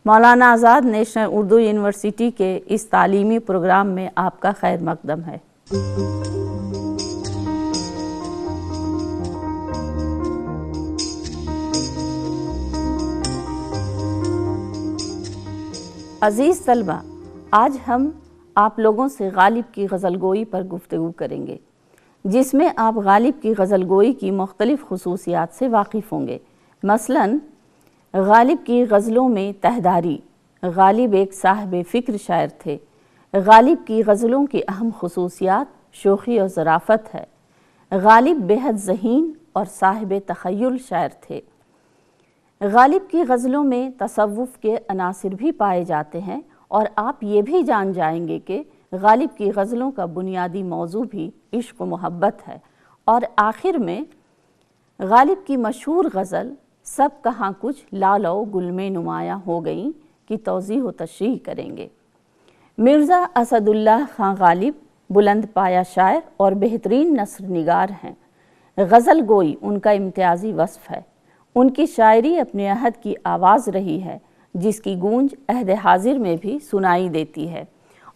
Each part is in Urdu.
مولانا آزاد نیشنل اردو یونیورسٹی کے اس تعلیمی پروگرام میں آپ کا خیر مقدم ہے۔ عزیز طلبہ، آج ہم آپ لوگوں سے غالب کی غزل گوئی پر گفتگو کریں گے، جس میں آپ غالب کی غزل گوئی کی مختلف خصوصیات سے واقف ہوں گے۔ مثلاً غالب کی غزلوں میں تہداری، غالب ایک صاحب فکر شاعر تھے۔ غالب کی غزلوں کی اہم خصوصیات شوخی اور ظرافت ہے۔ غالب بے حد ذہین اور صاحب تخیل شاعر تھے۔ غالب کی غزلوں میں تصوف کے عناصر بھی پائے جاتے ہیں، اور آپ یہ بھی جان جائیں گے کہ غالب کی غزلوں کا بنیادی موضوع بھی عشق و محبت ہے۔ اور آخر میں غالب کی مشہور غزل سب کہاں کچھ لالو گل میں نمایاں ہو گئیں کی توضیح و تشریح کریں گے۔ مرزا اسد اللہ خان غالب بلند پایہ شاعر اور بہترین نثر نگار ہیں۔ غزل گوئی ان کا امتیازی وصف ہے۔ ان کی شاعری اپنے عہد کی آواز رہی ہے، جس کی گونج عہد حاضر میں بھی سنائی دیتی ہے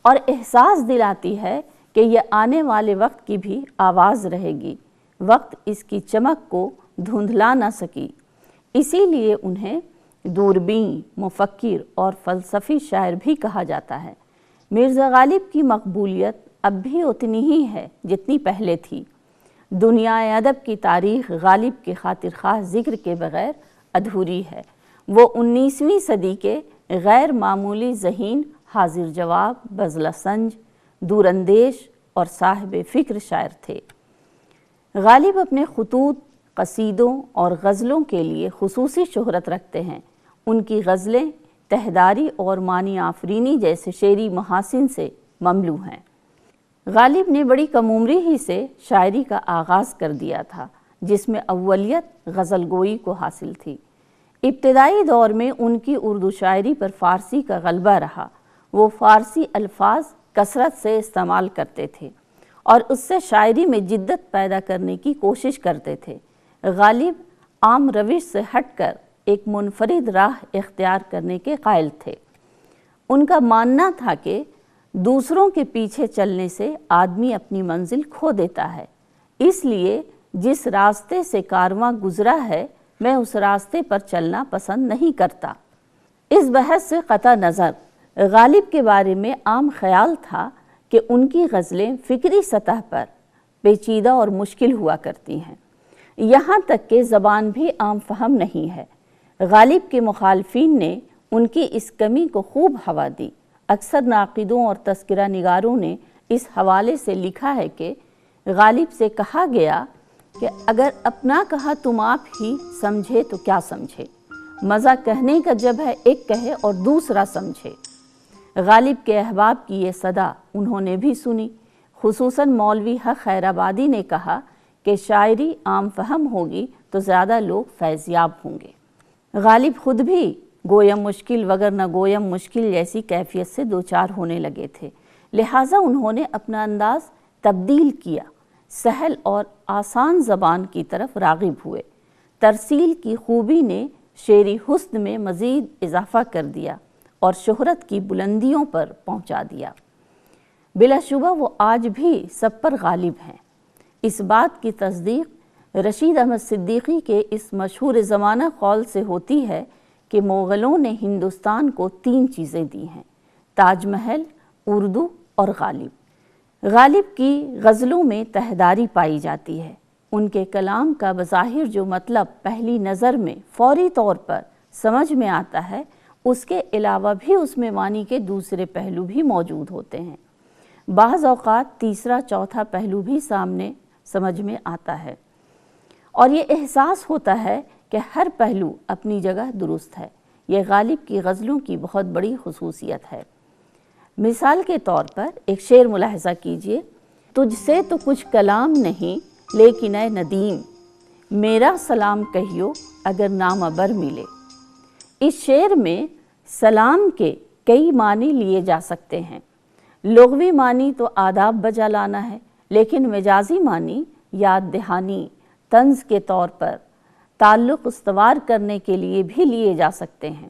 اور احساس دلاتی ہے کہ یہ آنے والے وقت کی بھی آواز رہے گی۔ وقت اس کی چمک کو دھندلا نہ سکی، اسی لیے انہیں دوربین، مفکر اور فلسفی شاعر بھی کہا جاتا ہے۔ مرزا غالب کی مقبولیت اب بھی اتنی ہی ہے جتنی پہلے تھی۔ دنیا ادب کی تاریخ غالب کے خاطر خواہ ذکر کے بغیر ادھوری ہے۔ وہ 19ویں صدی کے غیر معمولی ذہین، حاضر جواب، بذلہ سنج، دور اندیش اور صاحب فکر شاعر تھے۔ غالب اپنے خطوط، قصیدوں اور غزلوں کے لیے خصوصی شہرت رکھتے ہیں۔ ان کی غزلیں تہداری اور معنی آفرینی جیسے شعری محاسن سے مملو ہیں۔ غالب نے بڑی کم عمری ہی سے شاعری کا آغاز کر دیا تھا، جس میں اولیت غزل گوئی کو حاصل تھی۔ ابتدائی دور میں ان کی اردو شاعری پر فارسی کا غلبہ رہا۔ وہ فارسی الفاظ کثرت سے استعمال کرتے تھے اور اس سے شاعری میں جدت پیدا کرنے کی کوشش کرتے تھے۔ غالب عام روش سے ہٹ کر ایک منفرد راہ اختیار کرنے کے قائل تھے۔ ان کا ماننا تھا کہ دوسروں کے پیچھے چلنے سے آدمی اپنی منزل کھو دیتا ہے، اس لیے جس راستے سے کارواں گزرا ہے میں اس راستے پر چلنا پسند نہیں کرتا۔ اس بحث سے قطع نظر غالب کے بارے میں عام خیال تھا کہ ان کی غزلیں فکری سطح پر پیچیدہ اور مشکل ہوا کرتی ہیں، یہاں تک کہ زبان بھی عام فہم نہیں ہے۔ غالب کے مخالفین نے ان کی اس کمی کو خوب ہوا دی۔ اکثر ناقدوں اور تذکرہ نگاروں نے اس حوالے سے لکھا ہے کہ غالب سے کہا گیا کہ اگر اپنا کہا تم آپ ہی سمجھے تو کیا سمجھے، مزہ کہنے کا جب ہے ایک کہے اور دوسرا سمجھے۔ غالب کے احباب کی یہ صدا انہوں نے بھی سنی۔ خصوصاً مولوی حق خیر آبادی نے کہا کہ شاعری عام فہم ہوگی تو زیادہ لوگ فیض یاب ہوں گے۔ غالب خود بھی گویم مشکل وگرنہ گویم مشکل جیسی کیفیت سے دوچار ہونے لگے تھے، لہٰذا انہوں نے اپنا انداز تبدیل کیا، سہل اور آسان زبان کی طرف راغب ہوئے۔ ترسیل کی خوبی نے شعری حسن میں مزید اضافہ کر دیا اور شہرت کی بلندیوں پر پہنچا دیا۔ بلا شبہ وہ آج بھی سب پر غالب ہیں۔ اس بات کی تصدیق رشید احمد صدیقی کے اس مشہور زمانہ قول سے ہوتی ہے کہ مغلوں نے ہندوستان کو 3 چیزیں دی ہیں: تاج محل، اردو اور غالب۔ غالب کی غزلوں میں تہداری پائی جاتی ہے۔ ان کے کلام کا بظاہر جو مطلب پہلی نظر میں فوری طور پر سمجھ میں آتا ہے، اس کے علاوہ بھی اس میں معنی کے دوسرے پہلو بھی موجود ہوتے ہیں۔ بعض اوقات تیسرا چوتھا پہلو بھی سامنے سمجھ میں آتا ہے، اور یہ احساس ہوتا ہے کہ ہر پہلو اپنی جگہ درست ہے۔ یہ غالب کی غزلوں کی بہت بڑی خصوصیت ہے۔ مثال کے طور پر ایک شعر ملاحظہ کیجئے: تجھ سے تو کچھ کلام نہیں لیکن اے ندیم، میرا سلام کہیو اگر نامہ بر ملے۔ اس شعر میں سلام کے کئی معنی لیے جا سکتے ہیں۔ لغوی معنی تو آداب بجا لانا ہے، لیکن مجازی معنی یاد دہانی، طنز کے طور پر تعلق استوار کرنے کے لیے بھی لیے جا سکتے ہیں۔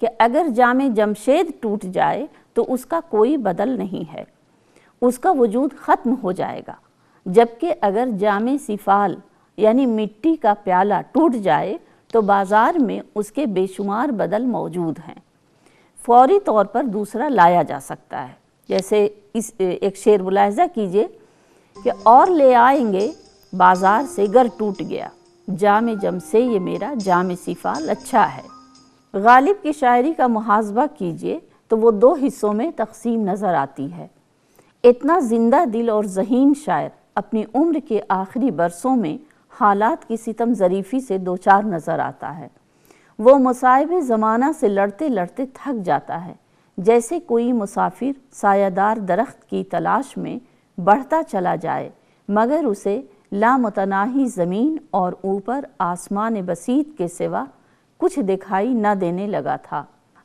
کہ اگر جام جمشید ٹوٹ جائے تو اس کا کوئی بدل نہیں ہے، اس کا وجود ختم ہو جائے گا، جبکہ اگر جام سفال یعنی مٹی کا پیالہ ٹوٹ جائے تو بازار میں اس کے بے شمار بدل موجود ہیں، فوری طور پر دوسرا لایا جا سکتا ہے۔ جیسے اس ایک شعر ملاحظہ کیجئے کہ اور لے آئیں گے بازار سے گر ٹوٹ گیا، جام جم سے یہ میرا جام سفال اچھا ہے۔ غالب کی شاعری کا محاذبہ کیجئے تو وہ دو حصوں میں تقسیم نظر آتی ہے۔ اتنا زندہ دل اور ذہین شاعر اپنی عمر کے آخری برسوں میں حالات کی ستم ظریفی سے دوچار نظر آتا ہے۔ وہ مصائب زمانہ سے لڑتے لڑتے تھک جاتا ہے، جیسے کوئی مسافر سایہ دار درخت کی تلاش میں بڑھتا چلا جائے مگر اسے لامتناہی زمین اور اوپر آسمان بسیط کے سوا کچھ دکھائی نہ دینے لگا تھا۔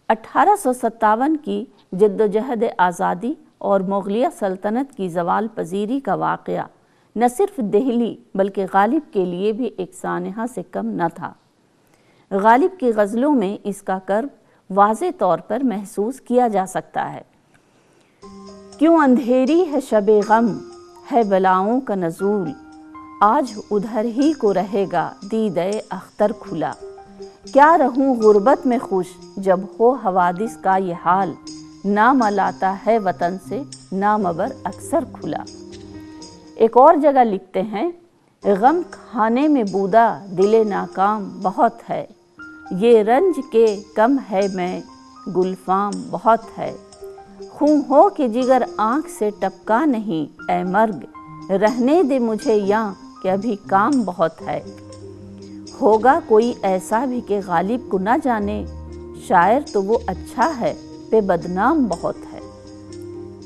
1857 کی جدوجہد آزادی اور مغلیہ سلطنت کی زوال پذیری کا واقعہ نہ صرف دہلی بلکہ غالب کے لیے بھی ایک سانحہ سے کم نہ تھا۔ غالب کی غزلوں میں اس کا کرب واضح طور پر محسوس کیا جا سکتا ہے۔ کیوں اندھیری ہے شب غم، ہے بلاؤں کا نزول، آج ادھر ہی کو رہے گا دیدے اختر کھلا، کیا رہوں غربت میں خوش جب ہو حوادث کا یہ حال، نام لاتا ہے وطن سے نام بر اکثر کھلا۔ ایک اور جگہ لکھتے ہیں، غم کھانے میں بودا دل ناکام بہت ہے، یہ رنج کے کم ہے میں گلفام بہت ہے، خوں ہو کہ جگر آنکھ سے ٹپکا نہیں اے مرگ، رہنے دے مجھے یاں کہ ابھی کام بہت ہے۔ ہوگا کوئی ایسا بھی کہ غالب کو نہ جانے، شاعر تو وہ اچھا ہے پہ بدنام بہت ہے۔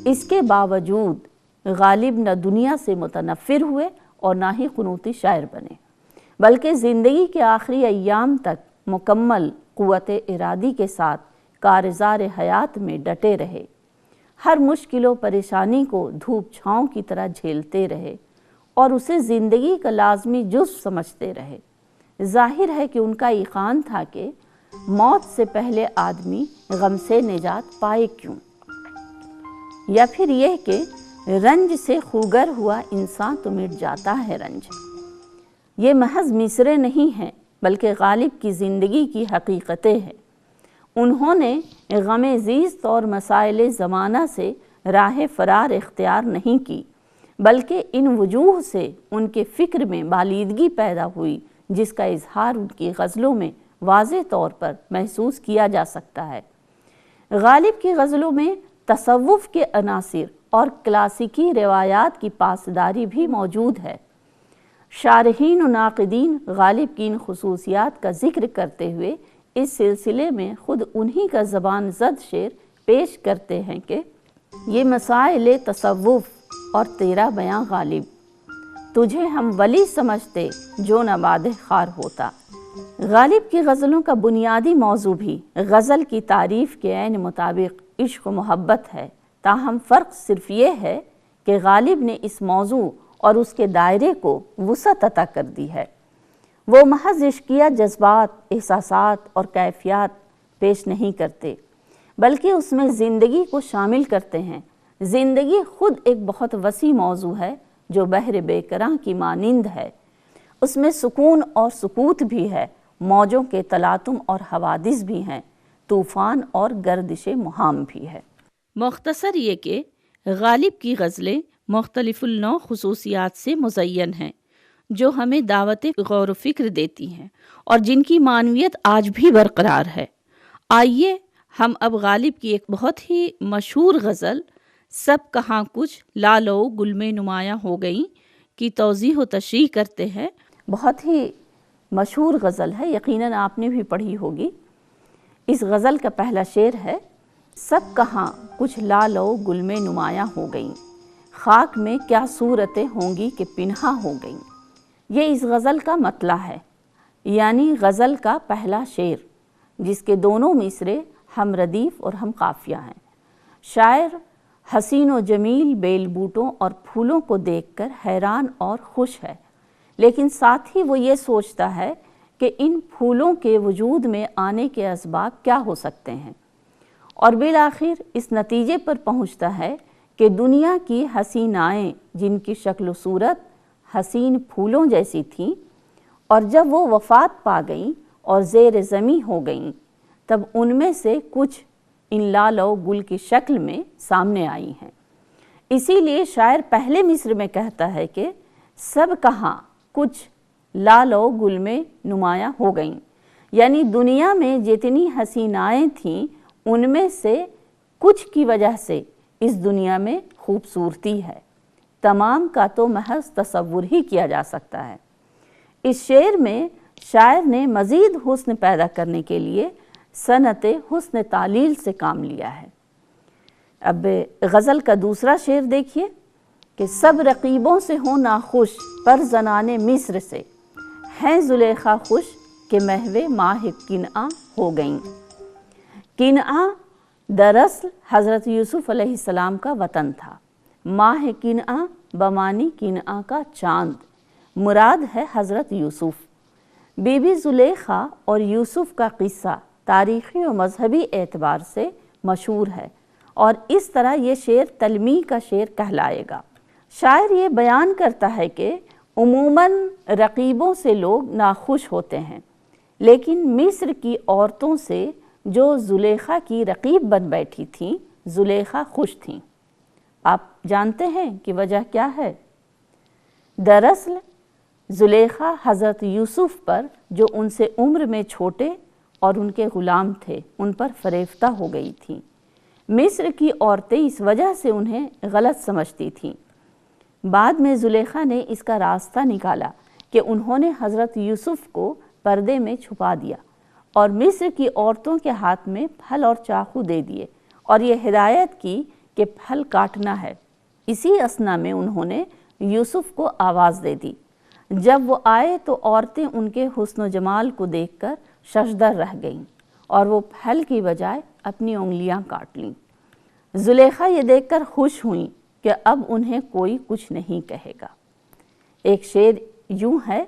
اس کے باوجود غالب نہ دنیا سے متنفر ہوئے اور نہ ہی قنوطی شاعر بنے، بلکہ زندگی کے آخری ایام تک مکمل قوت ارادی کے ساتھ کارزار حیات میں ڈٹے رہے، ہر مشکل و پریشانی کو دھوپ چھاؤں کی طرح جھیلتے رہے اور اسے زندگی کا لازمی جزو سمجھتے رہے۔ ظاہر ہے کہ ان کا ایقان تھا کہ موت سے پہلے آدمی غم سے نجات پائے کیوں، یا پھر یہ کہ رنج سے خوگر ہوا انسان تو مٹ جاتا ہے رنج۔ یہ محض مصرعے نہیں ہیں بلکہ غالب کی زندگی کی حقیقتیں ہیں۔ انہوں نے غم زیست اور مسائل زمانہ سے راہ فرار اختیار نہیں کی، بلکہ ان وجوہ سے ان کے فکر میں بالیدگی پیدا ہوئی جس کا اظہار ان کی غزلوں میں واضح طور پر محسوس کیا جا سکتا ہے۔ غالب کی غزلوں میں تصوف کے عناصر اور کلاسیکی روایات کی پاسداری بھی موجود ہے۔ شارحین و ناقدین غالب کی ان خصوصیات کا ذکر کرتے ہوئے اس سلسلے میں خود انہی کا زبان زد شعر پیش کرتے ہیں کہ یہ مسائل تصوف اور تیرا بیاں غالب، تجھے ہم ولی سمجھتے جو نباد خار ہوتا۔ غالب کی غزلوں کا بنیادی موضوع بھی غزل کی تعریف کے عین مطابق عشق و محبت ہے، تاہم فرق صرف یہ ہے کہ غالب نے اس موضوع اور اس کے دائرے کو وسعت عطا کر دی ہے۔ وہ محض عشقیہ جذبات، احساسات اور کیفیات پیش نہیں کرتے، بلکہ اس میں زندگی کو شامل کرتے ہیں۔ زندگی خود ایک بہت وسیع موضوع ہے جو بحر بے کراں کی مانند ہے۔ اس میں سکون اور سکوت بھی ہے، موجوں کے تلاطم اور حوادث بھی ہیں، طوفان اور گردش مہام بھی ہے۔ مختصر یہ کہ غالب کی غزلیں مختلف النوع خصوصیات سے مزین ہیں جو ہمیں دعوت غور و فکر دیتی ہیں اور جن کی معنویت آج بھی برقرار ہے۔ آئیے ہم اب غالب کی ایک بہت ہی مشہور غزل سب کہاں کچھ لالو گل میں نمایاں ہو گئیں کی توضیح و تشریح کرتے ہیں۔ بہت ہی مشہور غزل ہے، یقیناً آپ نے بھی پڑھی ہوگی۔ اس غزل کا پہلا شعر ہے، سب کہاں کچھ لالو گل میں نمایاں ہو گئیں، خاک میں کیا صورتیں ہوں گی کہ پنہاں ہو گئیں۔ یہ اس غزل کا مطلع ہے، یعنی غزل کا پہلا شعر جس کے دونوں مصرعے ہم ردیف اور ہم قافیہ ہیں۔ شاعر حسین و جمیل بیل بوٹوں اور پھولوں کو دیکھ کر حیران اور خوش ہے، لیکن ساتھ ہی وہ یہ سوچتا ہے کہ ان پھولوں کے وجود میں آنے کے اسباب کیا ہو سکتے ہیں، اور بالآخر اس نتیجے پر پہنچتا ہے کہ دنیا کی حسینائیں جن کی شکل و صورت حسین پھولوں جیسی تھیں، اور جب وہ وفات پا گئیں اور زیر زمیں ہو گئیں تب ان میں سے کچھ ان لال و گل کی شکل میں سامنے آئی ہیں۔ اسی لیے شاعر پہلے مصر میں کہتا ہے کہ سب کہاں کچھ لال و گل میں نمایاں ہو گئیں، یعنی دنیا میں جتنی حسینائیں تھیں ان میں سے کچھ کی وجہ سے اس دنیا میں خوبصورتی ہے، تمام کا تو محض تصور ہی کیا جا سکتا ہے۔ اس شعر میں شاعر نے مزید حسن پیدا کرنے کے لیے صنعت حسن تعلیل سے کام لیا ہے۔ اب غزل کا دوسرا شعر دیکھیے کہ سب رقیبوں سے ہوں ناخوش پر زنان مصر سے، ہیں زلیخا خوش کہ محو ماہ کنعہ ہو گئیں۔ کنعہ دراصل حضرت یوسف علیہ السلام کا وطن تھا۔ ماہ کنعہ بمانی کنعہ کا چاند، مراد ہے حضرت یوسف۔ بی بی زلیخا اور یوسف کا قصہ تاریخی و مذہبی اعتبار سے مشہور ہے، اور اس طرح یہ شعر تلمیح کا شعر کہلائے گا۔ شاعر یہ بیان کرتا ہے کہ عموماً رقیبوں سے لوگ ناخوش ہوتے ہیں، لیکن مصر کی عورتوں سے جو زلیخا کی رقیب بن بیٹھی تھیں، زلیخا خوش تھیں۔ آپ جانتے ہیں کہ وجہ کیا ہے؟ دراصل زلیخا حضرت یوسف پر جو ان سے عمر میں چھوٹے اور ان کے غلام تھے ان پر فریفتہ ہو گئی تھیں۔ مصر کی عورتیں اس وجہ سے انہیں غلط سمجھتی تھیں۔ بعد میں زلیخا نے اس کا راستہ نکالا کہ انہوں نے حضرت یوسف کو پردے میں چھپا دیا اور مصر کی عورتوں کے ہاتھ میں پھل اور چاقو دے دیے اور یہ ہدایت کی کہ پھل کاٹنا ہے۔ اسی اثنا میں انہوں نے یوسف کو آواز دے دی۔ جب وہ آئے تو عورتیں ان کے حسن و جمال کو دیکھ کر ششدر رہ گئیں اور وہ پھل کی بجائے اپنی انگلیاں کاٹ لیں۔ زلیخا یہ دیکھ کر خوش ہوئیں کہ اب انہیں کوئی کچھ نہیں کہے گا۔ ایک شعر یوں ہے،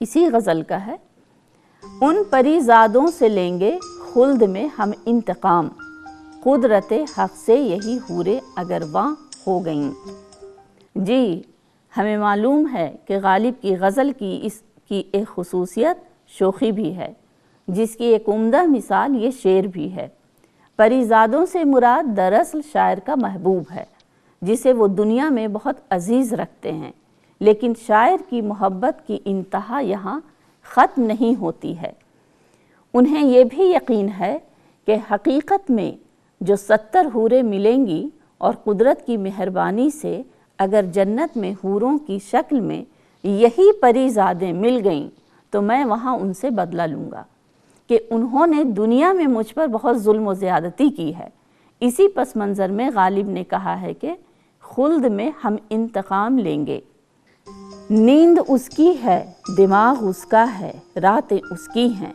اسی غزل کا ہے، ان پری زادوں سے لیں گے خلد میں ہم انتقام، قدرت حق سے یہی حوریں اگر واں ہو گئیں۔ جی ہمیں معلوم ہے کہ غالب کی غزل کی اس کی ایک خصوصیت شوخی بھی ہے، جس کی ایک عمدہ مثال یہ شعر بھی ہے۔ پریزادوں سے مراد دراصل شاعر کا محبوب ہے، جسے وہ دنیا میں بہت عزیز رکھتے ہیں، لیکن شاعر کی محبت کی انتہا یہاں ختم نہیں ہوتی ہے۔ انہیں یہ بھی یقین ہے کہ حقیقت میں جو 70 حوریں ملیں گی اور قدرت کی مہربانی سے اگر جنت میں حوروں کی شکل میں یہی پریزادیں مل گئیں تو میں وہاں ان سے بدلہ لوں گا کہ انہوں نے دنیا میں مجھ پر بہت ظلم و زیادتی کی ہے۔ اسی پس منظر میں غالب نے کہا ہے کہ خلد میں ہم انتقام لیں گے۔ نیند اس کی ہے، دماغ اس کا ہے، راتیں اس کی ہیں،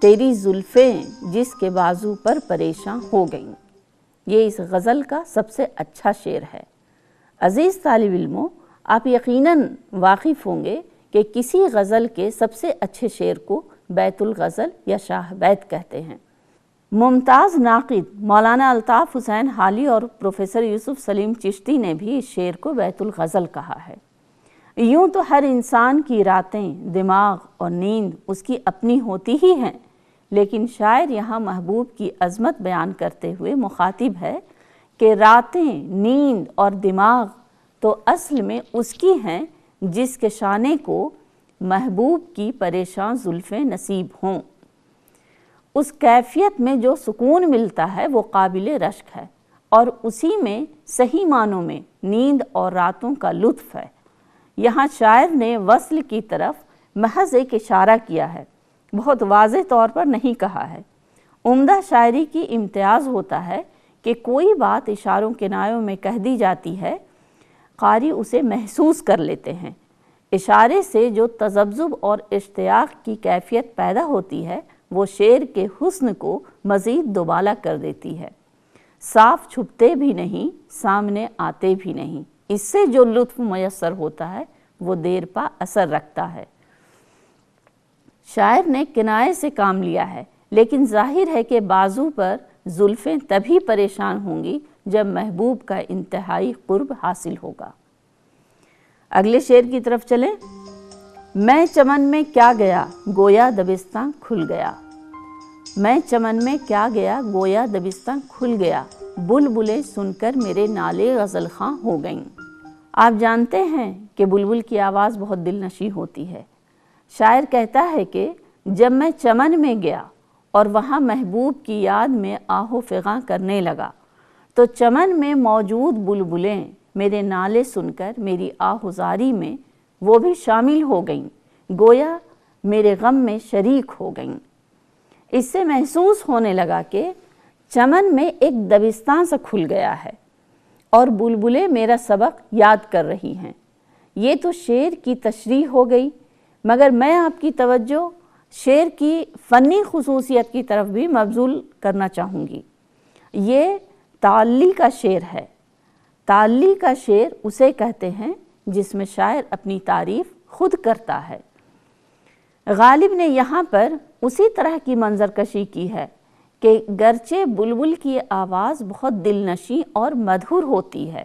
تیری زلفیں جس کے بازو پر پریشاں ہو گئیں۔ یہ اس غزل کا سب سے اچھا شعر ہے۔ عزیز طالب علموں، آپ یقیناً واقف ہوں گے کہ کسی غزل کے سب سے اچھے شعر کو بیت الغزل یا شاہ بیت کہتے ہیں۔ ممتاز ناقد مولانا الطاف حسین حالی اور پروفیسر یوسف سلیم چشتی نے بھی اس شعر کو بیت الغزل کہا ہے۔ یوں تو ہر انسان کی راتیں، دماغ اور نیند اس کی اپنی ہوتی ہی ہیں، لیکن شاعر یہاں محبوب کی عظمت بیان کرتے ہوئے مخاطب ہے کہ راتیں، نیند اور دماغ تو اصل میں اس کی ہیں جس کے شانے کو محبوب کی پریشان زلفیں نصیب ہوں۔ اس کیفیت میں جو سکون ملتا ہے وہ قابل رشک ہے، اور اسی میں صحیح معنوں میں نیند اور راتوں کا لطف ہے۔ یہاں شاعر نے وصل کی طرف محض ایک اشارہ کیا ہے، بہت واضح طور پر نہیں کہا ہے۔ عمدہ شاعری کی امتیاز ہوتا ہے کہ کوئی بات اشاروں کنایوں میں کہہ دی جاتی ہے، قاری اسے محسوس کر لیتے ہیں۔ اشارے سے جو تذبذب اور اشتیاق کی کیفیت پیدا ہوتی ہے وہ شعر کے حسن کو مزید دوبالا کر دیتی ہے۔ صاف چھپتے بھی نہیں، سامنے آتے بھی نہیں، اس سے جو لطف میسر ہوتا ہے وہ دیر پا اثر رکھتا ہے۔ شاعر نے کنایے سے کام لیا ہے، لیکن ظاہر ہے کہ بازو پر زلفیں تبھی پریشان ہوں گی جب محبوب کا انتہائی قرب حاصل ہوگا۔ اگلے شعر کی طرف چلیں۔ میں چمن میں کیا گیا گویا دبستاں کھل گیا، میں چمن میں کیا گیا گویا دبستاں کھل گیا، بلبلیں سن کر میرے نالے غزل خواں ہو گئیں۔ آپ جانتے ہیں کہ بلبل کی آواز بہت دل نشیں ہوتی ہے۔ شاعر کہتا ہے کہ جب میں چمن میں گیا اور وہاں محبوب کی یاد میں آہ و فغاں کرنے لگا تو چمن میں موجود بلبلیں میرے نالے سن کر میری آہوزاری میں وہ بھی شامل ہو گئیں، گویا میرے غم میں شریک ہو گئیں۔ اس سے محسوس ہونے لگا کہ چمن میں ایک دبستان سا کھل گیا ہے اور بلبلیں میرا سبق یاد کر رہی ہیں۔ یہ تو شعر کی تشریح ہو گئی، مگر میں آپ کی توجہ شعر کی فنی خصوصیت کی طرف بھی مبذول کرنا چاہوں گی۔ یہ تعلی کا شعر ہے۔ تعلی کا شعر اسے کہتے ہیں جس میں شاعر اپنی تعریف خود کرتا ہے۔ غالب نے یہاں پر اسی طرح کی منظر کشی کی ہے کہ گرچہ بلبل کی آواز بہت دل نشیں اور مدھر ہوتی ہے،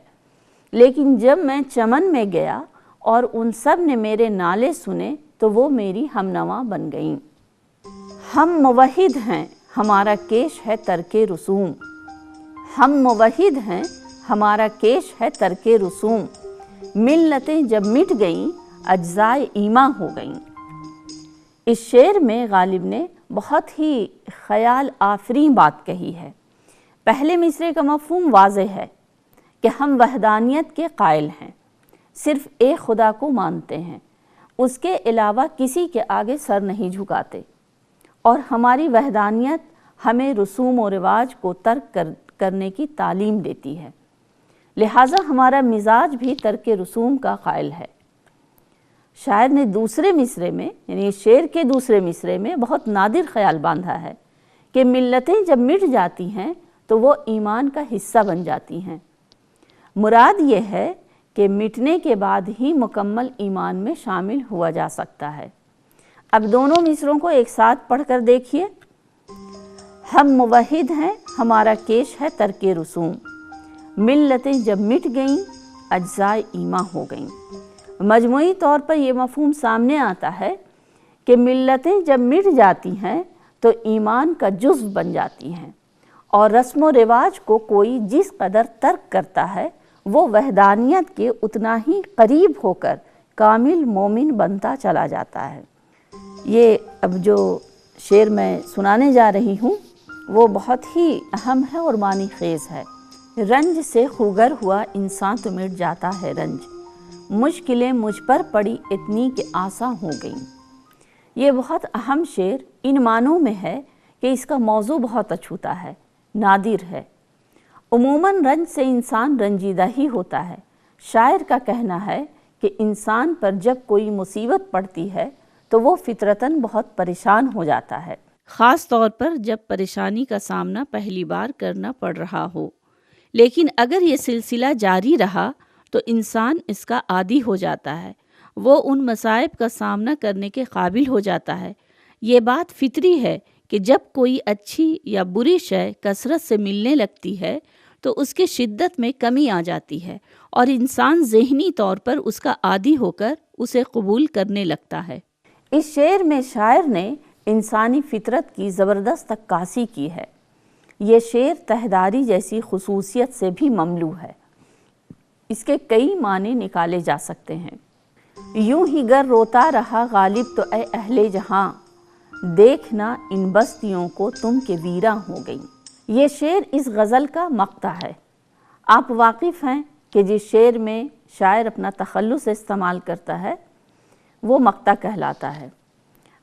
لیکن جب میں چمن میں گیا اور ان سب نے میرے نالے سنے تو وہ میری ہمنوا بن گئیں۔ ہم موحد ہیں ہمارا کیش ہے ترک رسوم، ہم موحد ہیں ہمارا کیش ہے ترک رسوم، ملتیں جب مٹ گئیں اجزائے ایماں ہو گئیں۔ اس شعر میں غالب نے بہت ہی خیال آفریں بات کہی ہے۔ پہلے مصرعے کا مفہوم واضح ہے کہ ہم وحدانیت کے قائل ہیں، صرف ایک خدا کو مانتے ہیں، اس کے علاوہ کسی کے آگے سر نہیں جھکاتے، اور ہماری وحدانیت ہمیں رسوم و رواج کو ترک کرنے کی تعلیم دیتی ہے، لہٰذا ہمارا مزاج بھی ترک رسوم کا قائل ہے۔ شاعر نے دوسرے مصرعے میں یعنی شعر کے دوسرے مصرعے میں بہت نادر خیال باندھا ہے کہ ملتیں جب مٹ جاتی ہیں تو وہ ایمان کا حصہ بن جاتی ہیں۔ مراد یہ ہے کہ مٹنے کے بعد ہی مکمل ایمان میں شامل ہوا جا سکتا ہے۔ اب دونوں مصرعوں کو ایک ساتھ پڑھ کر دیکھیے۔ ہم موحد ہیں ہمارا کیش ہے ترک رسوم، ملتیں جب مٹ گئیں اجزائے ایماں ہو گئیں۔ مجموعی طور پر یہ مفہوم سامنے آتا ہے کہ ملتیں جب مٹ جاتی ہیں تو ایمان کا جزو بن جاتی ہیں، اور رسم و رواج کو کوئی جس قدر ترک کرتا ہے وہ وحدانیت کے اتنا ہی قریب ہو کر کامل مومن بنتا چلا جاتا ہے۔ یہ اب جو شعر میں سنانے جا رہی ہوں وہ بہت ہی اہم ہے اور معنی خیز ہے۔ رنج سے خوگر ہوا انسان تو مٹ جاتا ہے رنج، مشکلیں مجھ پر پڑی اتنی کہ آساں ہو گئیں۔ یہ بہت اہم شعر ان معنوں میں ہے کہ اس کا موضوع بہت اچھوتا ہے، نادر ہے۔ عموماً رنج سے انسان رنجیدہ ہی ہوتا ہے۔ شاعر کا کہنا ہے کہ انسان پر جب کوئی مصیبت پڑتی ہے تو وہ فطرتاً بہت پریشان ہو جاتا ہے، خاص طور پر جب پریشانی کا سامنا پہلی بار کرنا پڑ رہا ہو۔ لیکن اگر یہ سلسلہ جاری رہا تو انسان اس کا عادی ہو جاتا ہے، وہ ان مصائب کا سامنا کرنے کے قابل ہو جاتا ہے۔ یہ بات فطری ہے کہ جب کوئی اچھی یا بری شے کثرت سے ملنے لگتی ہے تو اس کی شدت میں کمی آ جاتی ہے اور انسان ذہنی طور پر اس کا عادی ہو کر اسے قبول کرنے لگتا ہے۔ اس شعر میں شاعر نے انسانی فطرت کی زبردست عکاسی کی ہے۔ یہ شعر تہداری جیسی خصوصیت سے بھی مملو ہے۔ اس کے کئی معنی نکالے جا سکتے ہیں۔ یوں ہی گر روتا رہا غالب تو اے اہل جہاں، دیکھنا ان بستیوں کو تم کے ویراں ہو گئیں۔ یہ شعر اس غزل کا مقطع ہے۔ آپ واقف ہیں کہ جس شعر میں شاعر اپنا تخلص استعمال کرتا ہے وہ مقطع کہلاتا ہے۔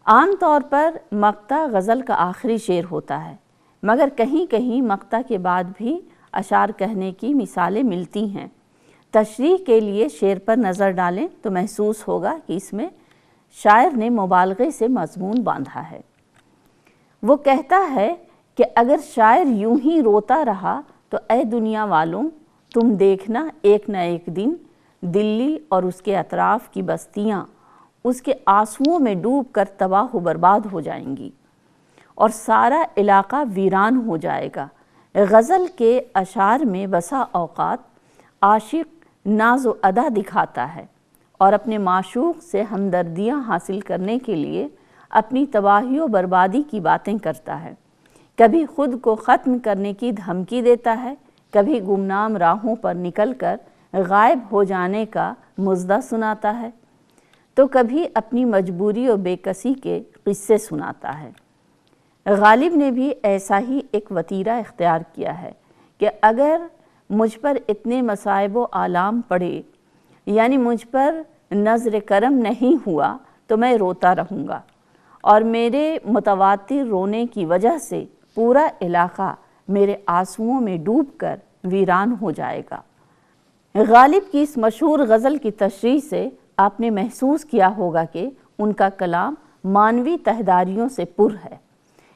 عام طور پر مقطع غزل کا آخری شعر ہوتا ہے، مگر کہیں کہیں مقطع کے بعد بھی اشعار کہنے کی مثالیں ملتی ہیں۔ تشریح کے لیے شعر پر نظر ڈالیں تو محسوس ہوگا کہ اس میں شاعر نے مبالغے سے مضمون باندھا ہے۔ وہ کہتا ہے کہ اگر شاعر یوں ہی روتا رہا تو اے دنیا والوں تم دیکھنا ایک نہ ایک دن دلی اور اس کے اطراف کی بستیاں اس کے آنسوؤں میں ڈوب کر تباہ و برباد ہو جائیں گی اور سارا علاقہ ویران ہو جائے گا۔ غزل کے اشعار میں بسا اوقات عاشق ناز و ادا دکھاتا ہے اور اپنے معشوق سے ہمدردیاں حاصل کرنے کے لیے اپنی تباہی و بربادی کی باتیں کرتا ہے۔ کبھی خود کو ختم کرنے کی دھمکی دیتا ہے، کبھی گمنام راہوں پر نکل کر غائب ہو جانے کا مژدہ سناتا ہے، تو کبھی اپنی مجبوری و بے کسی کے قصے سناتا ہے۔ غالب نے بھی ایسا ہی ایک وتیرہ اختیار کیا ہے کہ اگر مجھ پر اتنے مصائب و آلام پڑے، یعنی مجھ پر نظر کرم نہیں ہوا، تو میں روتا رہوں گا، اور میرے متواتر رونے کی وجہ سے پورا علاقہ میرے آنسوؤں میں ڈوب کر ویران ہو جائے گا۔ غالب کی اس مشہور غزل کی تشریح سے آپ نے محسوس کیا ہوگا کہ ان کا کلام معنوی تہداریوں سے پر ہے۔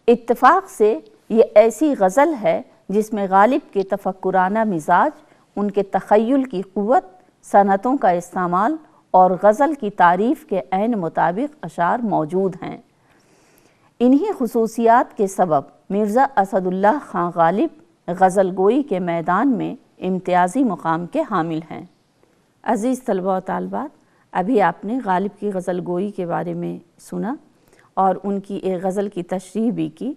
اتفاق سے یہ ایسی غزل ہے جس میں غالب کے تفکرانہ مزاج، ان کے تخیل کی قوت، صنعتوں کا استعمال اور غزل کی تعریف کے عین مطابق اشعار موجود ہیں۔ انہی خصوصیات کے سبب مرزا اسد اللہ خان غالب غزل گوئی کے میدان میں امتیازی مقام کے حامل ہیں۔ عزیز طلباء و طالبات، ابھی آپ نے غالب کی غزل گوئی کے بارے میں سنا اور ان کی ایک غزل کی تشریح بھی کی۔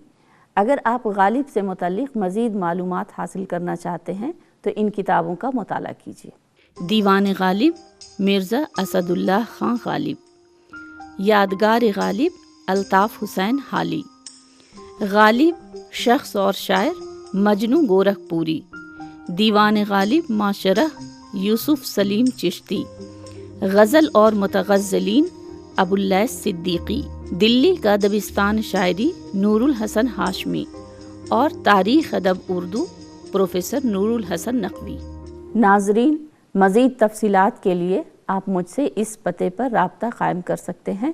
اگر آپ غالب سے متعلق مزید معلومات حاصل کرنا چاہتے ہیں تو ان کتابوں کا مطالعہ کیجیے۔ دیوان غالب مرزا اسد اللہ خان غالب، یادگار غالب الطاف حسین حالی، غالب شخص اور شاعر مجنو گورکھ پوری، دیوان غالب معاشرہ یوسف سلیم چشتی، غزل اور متغزلین ابواللیث صدیقی، دلی کا دبستان شاعری نور الحسن ہاشمی، اور تاریخ ادب اردو پروفیسر نور الحسن نقوی۔ ناظرین، مزید تفصیلات کے لیے آپ مجھ سے اس پتے پر رابطہ قائم کر سکتے ہیں۔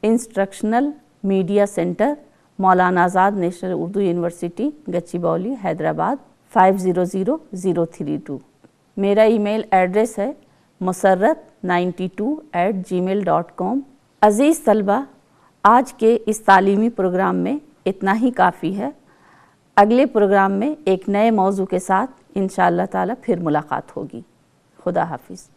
Instructional media centre, Maulana Azad national Urdu university, گچی باؤلی، حیدرآباد 500032۔ میرا ای میل ایڈریس ہے مسرت92@gmail.com۔ عزیز طلبہ، آج کے اس تعلیمی پروگرام میں اتنا ہی کافی ہے۔ اگلے پروگرام میں ایک نئے موضوع کے ساتھ انشاءاللہ تعالی پھر ملاقات ہوگی۔ خدا حافظ۔